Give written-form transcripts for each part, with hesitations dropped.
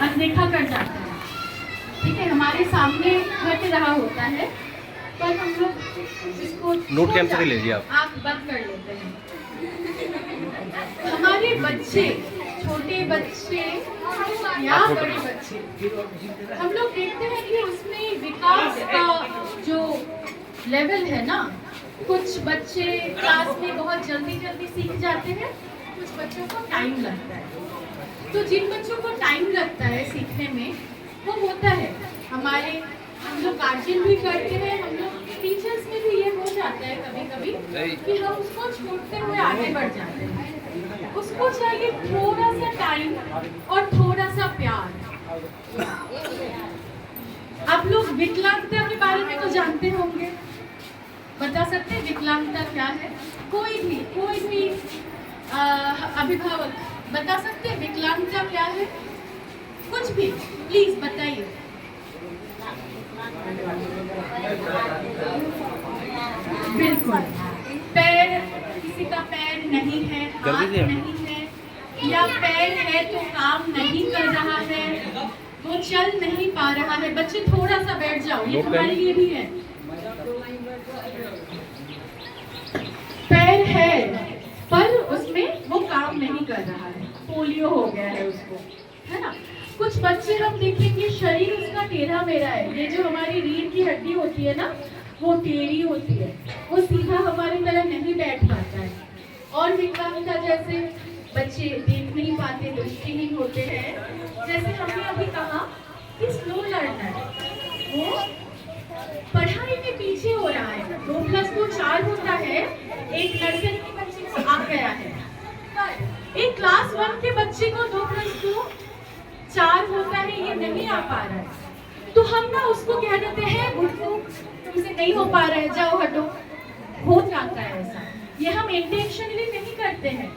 अनदेखा कर जाते हैं। ठीक है, हमारे सामने घट रहा होता है पर हम लोग इसको नोट कैंसिल लीजिए आप, आँख बंद कर लेते हैं। हमारे बच्चे, छोटे बच्चे या बड़े बच्चे, हम लोग देखते हैं कि उसमें विकास का जो लेवल है ना, कुछ बच्चे क्लास में बहुत जल्दी जल्दी सीख जाते हैं, कुछ बच्चों को टाइम लगता है। तो जिन बच्चों को टाइम लगता है सीखने में, वो होता है हमारे, हम लोग गार्जियन भी करते हैं, हम लोग टीचर्स में भी ये हो जाता है कभी कभी कि हम उसको छोड़ते हुए आगे बढ़ जाते हैं। उसको चाहिए थोड़ा सा टाइम और थोड़ा सा प्यार। आप लोग विकलांगता के बारे में तो जानते होंगे, बता सकते हैं विकलांगता क्या है? कोई भी अभिभावक बता सकते हैं विकलांगता क्या है? कुछ भी प्लीज बताइए। बिल्कुल, पैर, किसी का पैर नहीं है, हाथ नहीं है, या पैर है तो काम नहीं कर रहा है, वो चल नहीं पा रहा है। बच्चे थोड़ा सा बैठ जाओ, ये हमारे लिए भी है। पैर है पर उसमें वो काम नहीं कर रहा है, पोलियो हो गया है उसको, है ना। कुछ बच्चे हम देखेंगे शरीर उसका टेढ़ा मेढ़ा है, ये जो हमारी रीढ़ की हड्डी होती है ना, वो टेढ़ी होती है, वो सीधा हमारी तरह नहीं बैठ पाता है। और विकलांगता जैसे बच्चे देख नहीं पाते, दृष्टिहीन होते हैं, जैसे हमने अभी कहा कि स्लो लर्नर, वो पढ़ाई में पीछे हो रहा है। 2+2 4 होता है, एक नर्सरी के बच्चे को आ गया है, एक क्लास 1 के बच्चे को 2+2 4 होता है, ये नहीं आ पा रहा है। तो हम ना उसको कह देते हैं गुड्डू तुमसे नहीं हो पा रहा है, जाओ हटो। हो जाता है ऐसा, ये हम इंटेंशनली नहीं करते हैं,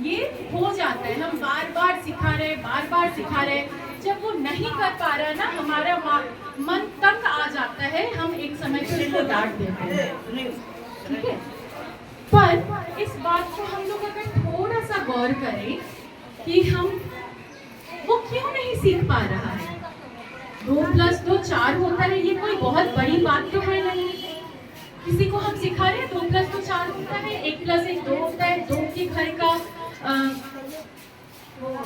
ये हो जाता है। हम बार बार सिखा रहे, जब वो नहीं कर पा रहा ना, हमारा मन तंग आ जाता है, हम एक समय पर उसको डांट देते हैं। ठीक है, पर इस बात को हम लोग अगर थोड़ा सा गौर करें कि हम वो क्यों नहीं सीख पा रहा है। 2+2 4 होता है, ये कोई बहुत बड़ी बात तो है नहीं। किसी को हम सिखा रहे हैं 2+2 4 होता है, 1+1 2 होता है, 2 के घर का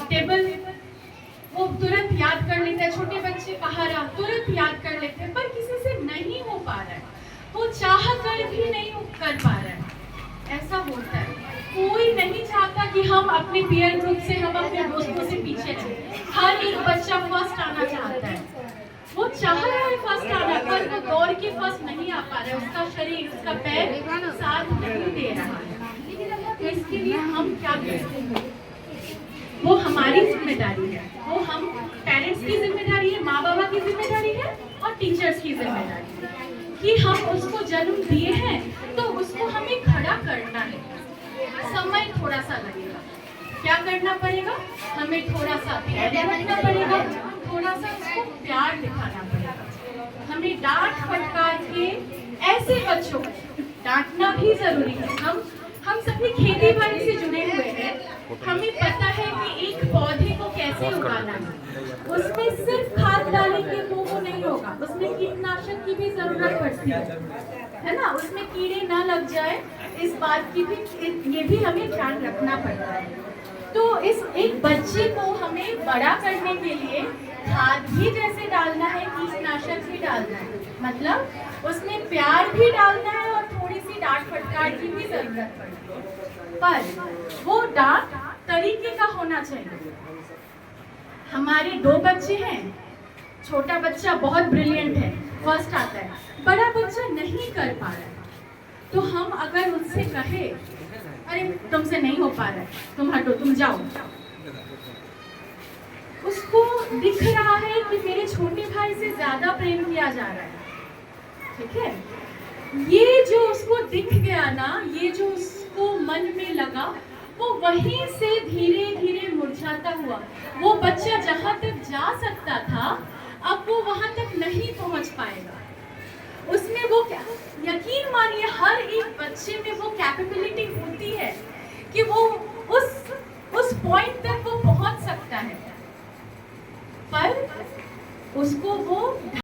टेबल वो तुरंत याद कर लेते हैं, छोटे बच्चे पहाड़ा तुरंत याद कर लेते हैं, पर किसी से नहीं हो पा रहा है, वो चाह कर भी नहीं कर पा रहा है। ऐसा होता है, कोई नहीं चाहता कि हम अपने पीयर ग्रुप से, हम अपने दोस्तों से पीछे रहें। हर एक बच्चा फर्स्ट आना चाहता है, वो चाह रहा है फर्स्ट आना, पर वो दौड़ के फर्स्ट नहीं आ पा रहा है, उसका शरीर, उसका पैर साथ नहीं दे रहा है। तो इसके लिए हम क्या करते हैं, वो हमारी जिम्मेदारी है, वो हम पेरेंट्स की जिम्मेदारी है, माँ बाबा की जिम्मेदारी है और टीचर्स की जिम्मेदारी है कि हम उसको जन्म दिए हैं तो उसको हमें खड़ा करना है। समय थोड़ा सा लगेगा, क्या करना पड़ेगा, हमें थोड़ा सा धैर्य रखना पड़ेगा, थोड़ा सा उसको प्यार दिखाना पड़ेगा। हमें डांट फटकार के, ऐसे बच्चों को डांटना भी जरूरी है। हम सभी खेती बाड़ी से जुड़े हुए हैं, हमें पता है कि एक पौधे को कैसे उगाना है। उसमें सिर्फ खाद डालेंगे तो वो नहीं होगा, उसमें कीटनाशक की भी जरूरत पड़ती है ना, उसमें कीड़े ना लग जाए, इस बात की भी, ये भी हमें ध्यान रखना पड़ता है। तो इस एक बच्चे को हमें बड़ा करने के लिए खाद भी जैसे डालना है, कीटनाशक भी डालना है, मतलब उसमें प्यार भी डालना है और थोड़ी सी डांट फटकार की भी जरूरत पड़ती है, पर वो डांट तरीके का होना चाहिए। हमारे 2 बच्चे हैं, छोटा बच्चा बहुत ब्रिलियंट है, फर्स्ट आता है, बड़ा बच्चा नहीं कर पा रहा है, तो हम अगर उनसे कहे अरे तुमसे नहीं हो पा रहा है, तुम हटो, तुम जाओ, उसको दिख रहा है कि मेरे छोटे भाई से ज्यादा प्रेम किया जा रहा है। ठीक है, ये जो उसको दिख गया ना, ये जो उसको मन में लगा, वो वहीं से धीरे धीरे मुरझाता हुआ, वो बच्चा जहां तक जा सकता था अब वो वहां तक नहीं पहुंच पाएगा। उसमें वो क्या, यकीन मानिए हर एक बच्चे में वो कैपेबिलिटी होती है कि वो उस पॉइंट तक वो पहुंच सकता है, उसको वो